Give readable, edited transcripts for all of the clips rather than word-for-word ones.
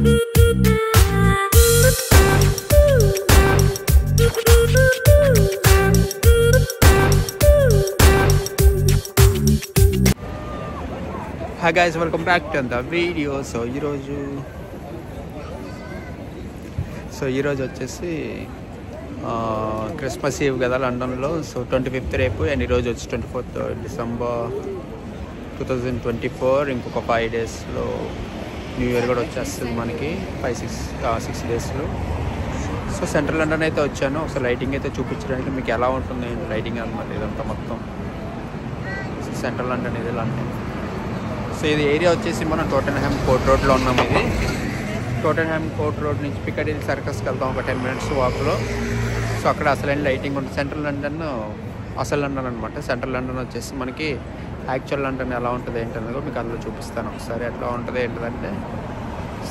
Hi guys, welcome back to the video. ఈ రోజు వచ్చేసి క్రిస్మస్ ఈవ్ కదా లండన్లో. సో 25th రేపు అండ్ ఈరోజు వచ్చి 24th డిసెంబర్ 2024. ఇంకొక 5 డేస్లో న్యూ ఇయర్ కూడా వచ్చేస్తుంది మనకి. 6 డేస్లో. సో సెంట్రల్ లండన్ అయితే వచ్చాను. ఒకసారి లైటింగ్ అయితే చూపించడానికి మీకు ఎలా ఉంటుంది లైటింగ్ అనమాట ఇదంతా మొత్తం. సెంట్రల్ లండన్ ఇది లండన్. సో ఇది ఏరియా వచ్చేసి మనం టోటెన్హామ్ కోర్ట్ రోడ్లో ఉన్నాం. ఇది టోటెన్హామ్ కోర్ట్ రోడ్ నుంచి పిక్కడిల్ సర్కస్కి వెళ్తాం ఒక 10 minutes వాక్లో. సో అక్కడ అసలైన లైటింగ్ ఉంటుంది. సెంట్రల్ లండన్ అసలు లండన్ అనమాట. సెంట్రల్ లండన్ వచ్చేసి మనకి యాక్చువల్ లండన్ ఎలా ఉంటుంది ఏంటనేది కూడా మీకు అందులో చూపిస్తాను ఒకసారి. ఎట్లా ఉంటుంది ఏంటంటే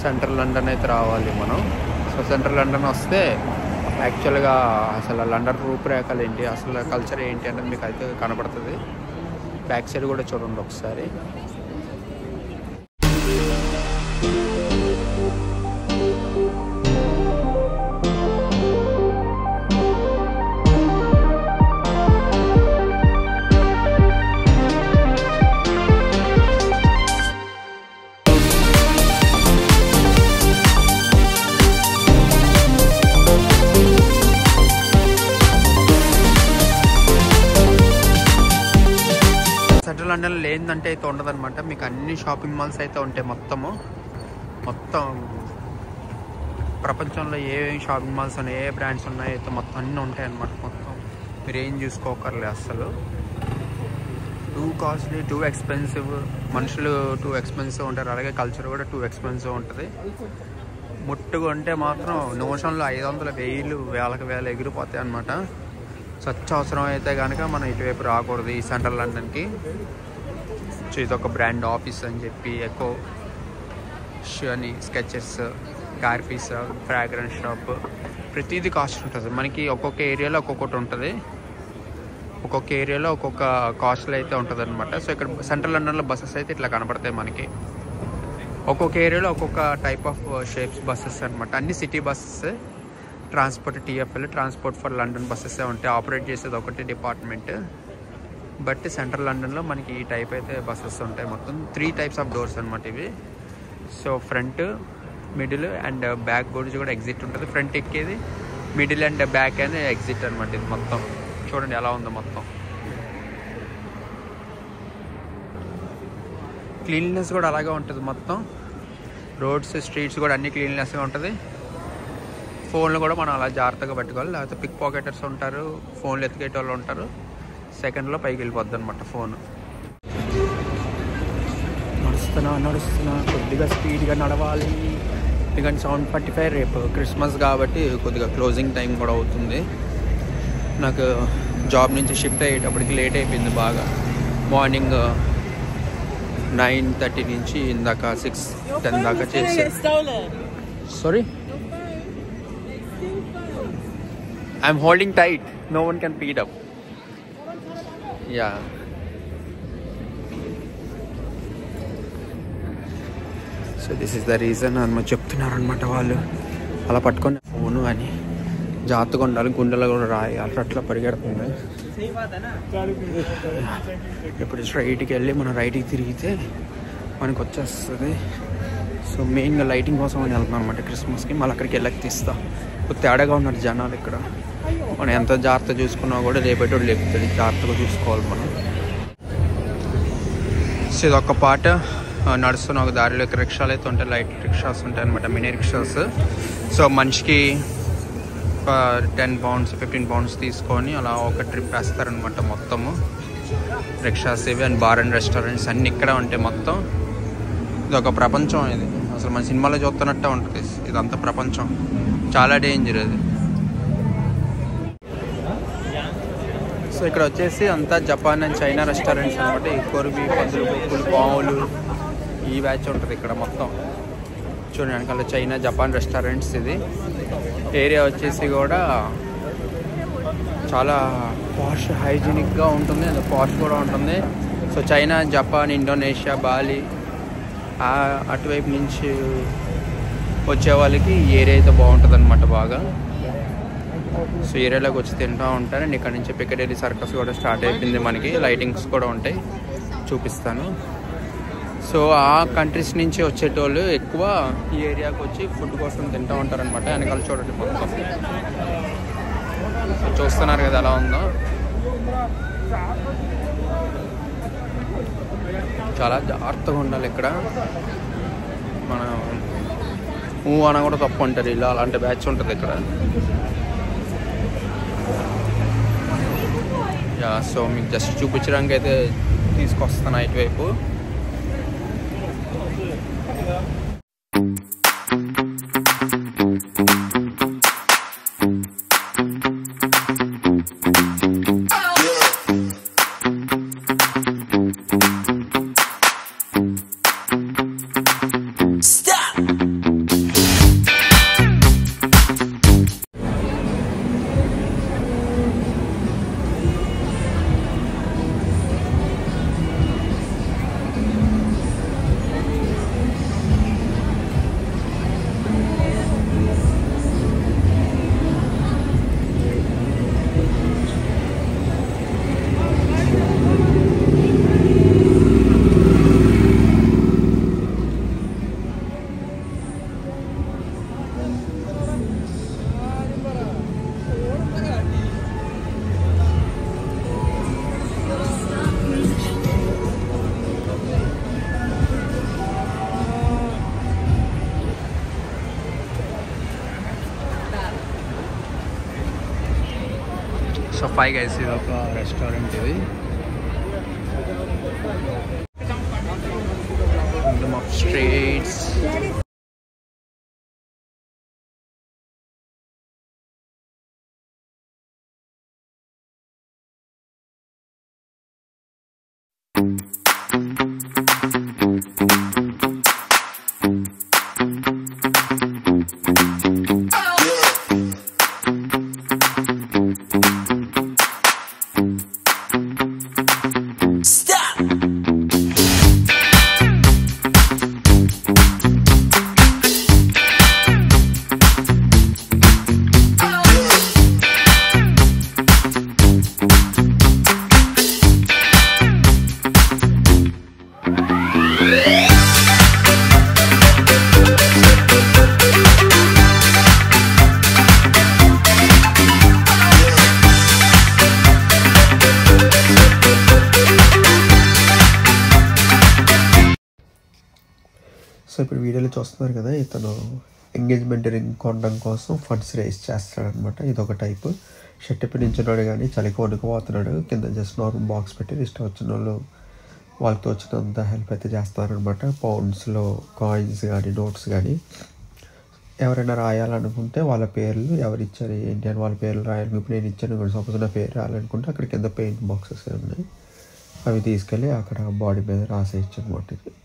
సెంట్రల్ లండన్ అయితే రావాలి మనం. సో సెంట్రల్ లండన్ వస్తే యాక్చువల్గా అసలు లండన్ రూపురేఖలు ఏంటి, అసలు కల్చర్ ఏంటి అనేది మీకు అయితే కనపడుతుంది. బ్యాక్ సైడ్ కూడా చూడండి ఒకసారి. సెంట్రల్ లండన్లో లేదంటే అయితే ఉండదు అనమాట. మీకు అన్ని షాపింగ్ మాల్స్ అయితే ఉంటాయి. మొత్తం ప్రపంచంలో ఏ షాపింగ్ మాల్స్ ఉన్నాయి, ఏ బ్రాండ్స్ ఉన్నాయి అయితే మొత్తం అన్నీ ఉంటాయి అన్నమాట. మొత్తం మీరు ఏం చూసుకోకర్లేదు అసలు. Too costly, too expensive. మనుషులు టూ ఎక్స్పెన్సివ్ ఉంటారు, అలాగే కల్చర్ కూడా టూ ఎక్స్పెన్సివ్ ఉంటుంది. ముట్టుగా ఉంటే మాత్రం నిమిషంలో 500, 1000, వేలకు ఎగిరిపోతాయి అన్నమాట. సచ్ అవసరం అయితే కనుక మనం ఇటువైపు రాకూడదు ఈ సెంట్రల్ లండన్కి. సో ఇదొక బ్రాండ్ ఆఫీస్ అని చెప్పి ఎకో అని, స్కెచెస్, కార్పీస్, ఫ్రాగ్రెన్స్ షాప్, ప్రతిదీ కాస్ట్ ఉంటుంది మనకి. ఒక్కొక్క ఏరియాలో ఒక్కొక్కటి ఉంటుంది. ఒక్కొక్క ఏరియాలో ఒక్కొక్క కాస్ట్లో అయితే ఉంటుంది అనమాట. సో ఇక్కడ సెంట్రల్ లండన్లో బస్సెస్ అయితే ఇట్లా కనపడతాయి మనకి. ఒక్కొక్క ఏరియాలో ఒక్కొక్క టైప్ ఆఫ్ షేప్స్ బస్సెస్ అనమాట. అన్ని city buses. Transport TfL, transport for London buses ఉంటాయి. ఆపరేట్ చేసేది ఒకటి డిపార్ట్మెంట్. బట్ సెంట్రల్ లండన్లో మనకి ఈ టైప్ అయితే బస్సెస్ ఉంటాయి. మొత్తం 3 types ఆఫ్ డోర్స్ అనమాట ఇవి. So front, middle and back doors కూడా ఎగ్జిట్ ఉంటుంది. ఫ్రంట్ ఎక్కేది, మిడిల్ అండ్ బ్యాక్ అనేది ఎగ్జిట్ అనమాట. ఇది మొత్తం చూడండి ఎలా ఉందో. మొత్తం క్లీన్లీనెస్ కూడా అలాగే ఉంటుంది. మొత్తం రోడ్స్, స్ట్రీట్స్ కూడా అన్ని క్లీన్లీనెస్గా ఉంటుంది. ఫోన్లు కూడా మనం అలా జాగ్రత్తగా పెట్టుకోవాలి, లేకపోతే పిక్ పాకెటర్స్ ఉంటారు, ఫోన్లు ఎత్తుకేటోళ్ళు ఉంటారు. సెకండ్లో పైకి వెళ్ళిపోద్ది అనమాట ఫోన్. నడుస్తున్నా కొద్దిగా స్పీడ్గా నడవాలి. ఎందుకంటే 7:45 రేపు క్రిస్మస్ కాబట్టి కొద్దిగా క్లోజింగ్ టైం కూడా అవుతుంది. నాకు జాబ్ నుంచి షిఫ్ట్ అయ్యేటప్పటికి లేట్ అయిపోయింది బాగా. మార్నింగ్ 9:30 నుంచి ఇందాక 6:10 దాకా చేసి. Sorry, I'm holding tight. No one can pick it up. Yeah. So this is the reason అని చెప్తున్నారు అనమాట వాళ్ళు. అలా పట్టుకొని ఫోను అని జాగ్రత్తగా ఉండాలి. గుండెలో కూడా రాయి అట్లా పరిగెడుతుంది. ఇప్పుడు స్ట్రైట్కి వెళ్ళి మనం రైట్కి తిరిగితే మనకు వచ్చేస్తుంది. సో మెయిన్గా లైటింగ్ కోసం అని వెళ్తున్నాం అనమాట క్రిస్మస్కి. మళ్ళీ అక్కడికి వెళ్ళకి తీస్తా. తేడాగా ఉన్నారు జనాలు ఇక్కడ. మనం ఎంత జాగ్రత్త చూసుకున్నా కూడా రేపేటోడు లేపుతాడు. జాగ్రత్తగా చూసుకోవాలి మనం. సో ఇదొక పాట. నడుస్తున్న ఒక దారిలో రిక్షాలు అయితే ఉంటాయి, లైట్ రిక్షాస్ ఉంటాయి అనమాట, మినీ రిక్షాస్. సో మనిషికి 10 pounds 15 pounds తీసుకొని అలా ఒక ట్రిప్ వేస్తారనమాట మొత్తము. రిక్షాస్ ఇవి అండ్ బార్ అండ్ రెస్టారెంట్స్ అన్నీ ఇక్కడ ఉంటాయి మొత్తం. ఇదొక ప్రపంచం. ఇది అసలు మన సినిమాలో చూస్తున్నట్టే ఉంటుంది. ఇదంతా ప్రపంచం, చాలా డేంజర్ అది. సో ఇక్కడ వచ్చేసి అంతా జపాన్ అండ్ చైనా రెస్టారెంట్స్ అనమాట. ఈ కొరివి, పందులు, బొక్కులు, పాములు ఈ బ్యాచ్ ఉంటుంది ఇక్కడ మొత్తం. చూడండి వెనకాల చైనా, జపాన్ రెస్టారెంట్స్. ఇది ఏరియా వచ్చేసి కూడా చాలా పాష్, హైజీనిక్గా ఉంటుంది, పాష్ కూడా ఉంటుంది. So China, Japan, Indonesia, Bali అటువైపు నుంచి వచ్చే వాళ్ళకి ఈ ఏరియా అయితే బాగుంటుంది అనమాట బాగా. సో ఏరియాలోకి వచ్చి తింటూ ఉంటారు. అండ్ ఇక్కడ నుంచి పికడేలి సర్కస్ కూడా స్టార్ట్ అయిపోయింది. మనకి లైటింగ్స్ కూడా ఉంటాయి, చూపిస్తాను. సో ఆ కంట్రీస్ నుంచి వచ్చేటోళ్ళు ఎక్కువ ఈ ఏరియాకి వచ్చి ఫుడ్ కోసం తింటూ ఉంటారనమాట. వెనకాల చూడండి మొత్తం చూస్తున్నారు కదా ఎలా ఉందో. చాలా జాగ్రత్తగా ఉండాలి ఇక్కడ. మనం అన కూడా తప్పు అంటారు. ఇలా అలాంటి బ్యాచ్ ఉంటుంది ఇక్కడ. సో మీకు జస్ట్ చూపించడానికి అయితే తీసుకొస్తాను ఇటువైపు. సో 5 guys, ఇది ఒక రెస్టారెంట్. ఇది స్ట్రీట్స్. సో ఇప్పుడు వీడియోలో చూస్తున్నారు కదా, ఇతను ఎంగేజ్మెంట్ రింగ్ కొనడం కోసం ఫండ్స్ రేస్ చేస్తాడనమాట. ఇదొక టైపు. షర్ట్ ఇప్పటి నించున్నాడు కానీ చలికి వణుకుపోతున్నాడు. కింద జస్ట్ నార్మల్ బాక్స్ పెట్టి ఇష్టం వచ్చిన వాళ్ళు వాళ్ళతో వచ్చినంత హెల్ప్ అయితే చేస్తారనమాట. పౌండ్స్లో కాయిన్స్ కానీ నోట్స్ కానీ ఎవరైనా రాయాలనుకుంటే వాళ్ళ పేర్లు ఎవరు ఇచ్చారు ఏంటి అని వాళ్ళ పేర్లు రాయాలి. ఇప్పుడు నేను ఇచ్చాను కూడా, సపోజ్ నా పేరు రాయాలనుకుంటే అక్కడ కింద పెయింట్ బాక్సెస్ ఉన్నాయి, అవి తీసుకెళ్ళి అక్కడ బాడీ మీద రాసేయచ్చు అనమాట. ఇది